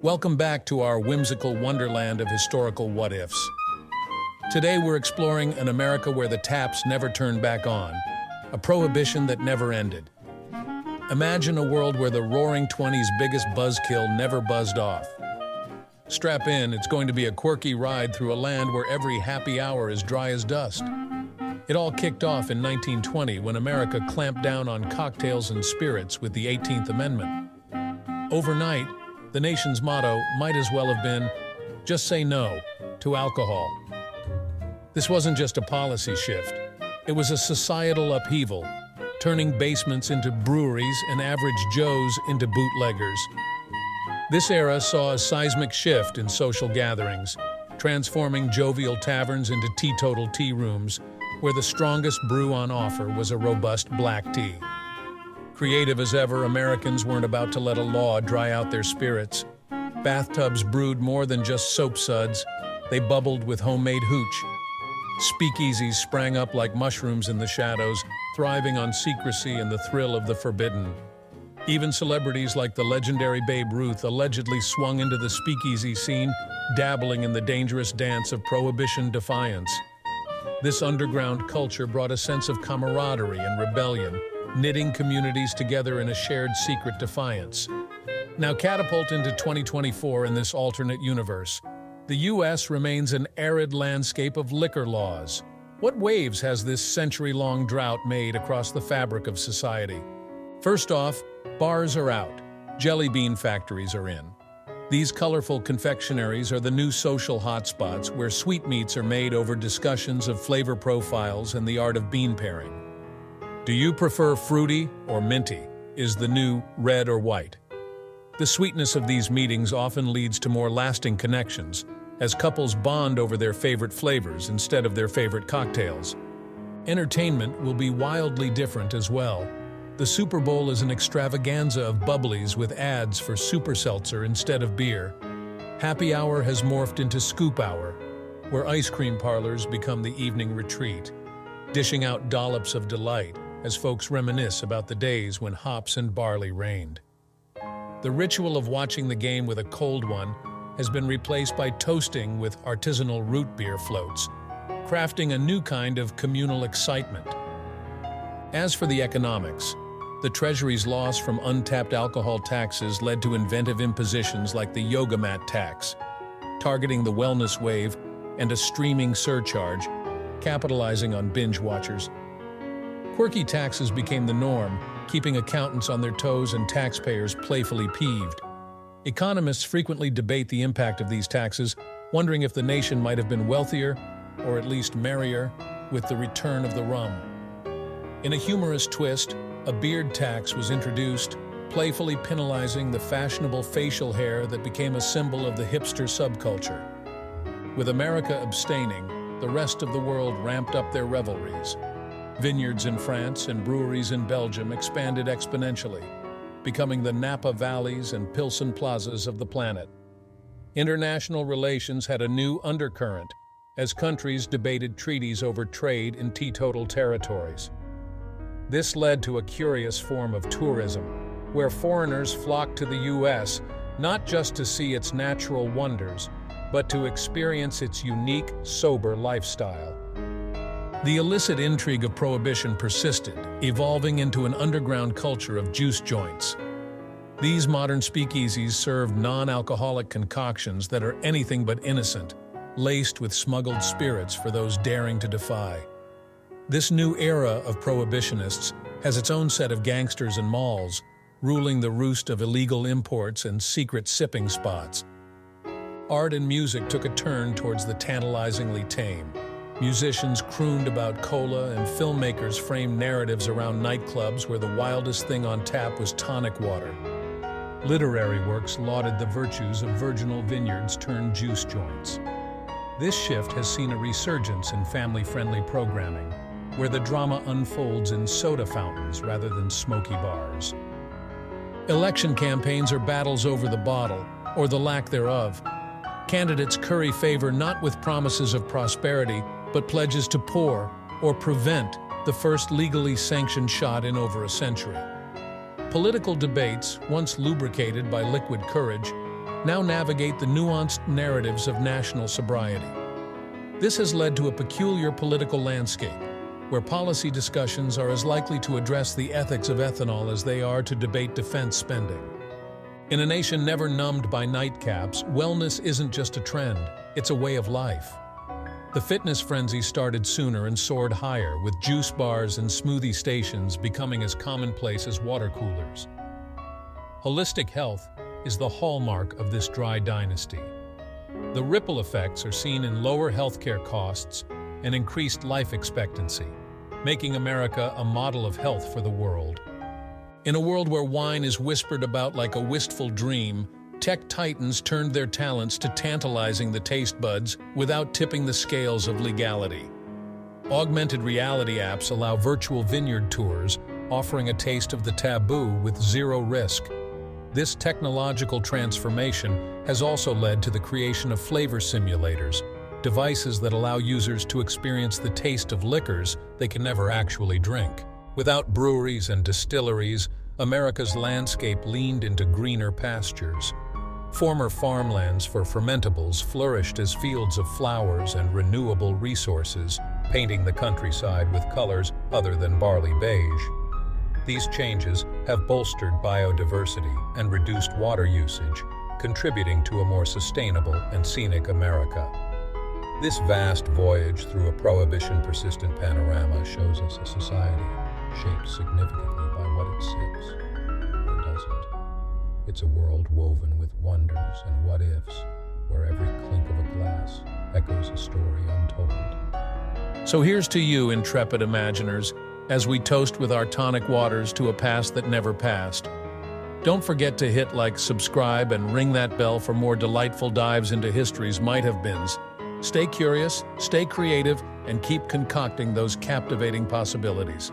Welcome back to our whimsical wonderland of historical what-ifs. Today we're exploring an America where the taps never turned back on, a prohibition that never ended. Imagine a world where the roaring 20s biggest buzzkill never buzzed off. Strap in, it's going to be a quirky ride through a land where every happy hour is dry as dust. It all kicked off in 1920 when America clamped down on cocktails and spirits with the 18th Amendment. Overnight, the nation's motto might as well have been, just say no to alcohol. This wasn't just a policy shift. It was a societal upheaval, turning basements into breweries and average Joes into bootleggers. This era saw a seismic shift in social gatherings, transforming jovial taverns into teetotal tea rooms, where the strongest brew on offer was a robust black tea. Creative as ever, Americans weren't about to let a law dry out their spirits. Bathtubs brewed more than just soap suds. They bubbled with homemade hooch. Speakeasies sprang up like mushrooms in the shadows, thriving on secrecy and the thrill of the forbidden. Even celebrities like the legendary Babe Ruth allegedly swung into the speakeasy scene, dabbling in the dangerous dance of prohibition defiance. This underground culture brought a sense of camaraderie and rebellion, knitting communities together in a shared secret defiance. Now catapult into 2024 in this alternate universe. The U.S. remains an arid landscape of liquor laws. What waves has this century-long drought made across the fabric of society? First off, bars are out. Jelly bean factories are in. These colorful confectionaries are the new social hotspots where sweetmeats are made over discussions of flavor profiles and the art of bean pairing. Do you prefer fruity or minty? Is the new red or white? The sweetness of these meetings often leads to more lasting connections, as couples bond over their favorite flavors instead of their favorite cocktails. Entertainment will be wildly different as well. The Super Bowl is an extravaganza of bubblies with ads for Super Seltzer instead of beer. Happy hour has morphed into scoop hour, where ice cream parlors become the evening retreat, dishing out dollops of delight as folks reminisce about the days when hops and barley reigned. The ritual of watching the game with a cold one has been replaced by toasting with artisanal root beer floats, crafting a new kind of communal excitement. As for the economics, the Treasury's loss from untapped alcohol taxes led to inventive impositions like the yoga mat tax, targeting the wellness wave, and a streaming surcharge, capitalizing on binge watchers. Quirky taxes became the norm, keeping accountants on their toes and taxpayers playfully peeved. Economists frequently debate the impact of these taxes, wondering if the nation might have been wealthier, or at least merrier, with the return of the rum. In a humorous twist, a beard tax was introduced, playfully penalizing the fashionable facial hair that became a symbol of the hipster subculture. With America abstaining, the rest of the world ramped up their revelries. Vineyards in France and breweries in Belgium expanded exponentially, becoming the Napa Valleys and Pilsen Plazas of the planet. International relations had a new undercurrent as countries debated treaties over trade in teetotal territories. This led to a curious form of tourism, where foreigners flocked to the U.S. not just to see its natural wonders, but to experience its unique, sober lifestyle. The illicit intrigue of prohibition persisted, evolving into an underground culture of juice joints. These modern speakeasies served non-alcoholic concoctions that are anything but innocent, laced with smuggled spirits for those daring to defy. This new era of prohibitionists has its own set of gangsters and malls, ruling the roost of illegal imports and secret sipping spots. Art and music took a turn towards the tantalizingly tame. Musicians crooned about cola, and filmmakers framed narratives around nightclubs where the wildest thing on tap was tonic water. Literary works lauded the virtues of virginal vineyards turned juice joints. This shift has seen a resurgence in family-friendly programming, where the drama unfolds in soda fountains rather than smoky bars. Election campaigns are battles over the bottle, or the lack thereof. Candidates curry favor not with promises of prosperity, but pledges to pour or prevent the first legally sanctioned shot in over a century. Political debates, once lubricated by liquid courage, now navigate the nuanced narratives of national sobriety. This has led to a peculiar political landscape, where policy discussions are as likely to address the ethics of ethanol as they are to debate defense spending. In a nation never numbed by nightcaps, wellness isn't just a trend, it's a way of life. The fitness frenzy started sooner and soared higher, with juice bars and smoothie stations becoming as commonplace as water coolers. Holistic health is the hallmark of this dry dynasty. The ripple effects are seen in lower healthcare costs and increased life expectancy, making America a model of health for the world. In a world where wine is whispered about like a wistful dream, tech titans turned their talents to tantalizing the taste buds without tipping the scales of legality. Augmented reality apps allow virtual vineyard tours, offering a taste of the taboo with zero risk. This technological transformation has also led to the creation of flavor simulators, devices that allow users to experience the taste of liquors they can never actually drink. Without breweries and distilleries, America's landscape leaned into greener pastures. Former farmlands for fermentables flourished as fields of flowers and renewable resources, painting the countryside with colors other than barley beige. These changes have bolstered biodiversity and reduced water usage, contributing to a more sustainable and scenic America. This vast voyage through a prohibition-persistent panorama shows us a society shaped significantly by what it sips or doesn't. It's a world woven with wonders and what-ifs, where every clink of a glass echoes a story untold. So here's to you, intrepid imaginers, as we toast with our tonic waters to a past that never passed. Don't forget to hit like, subscribe, and ring that bell for more delightful dives into history's might-have-beens. Stay curious, stay creative, and keep concocting those captivating possibilities.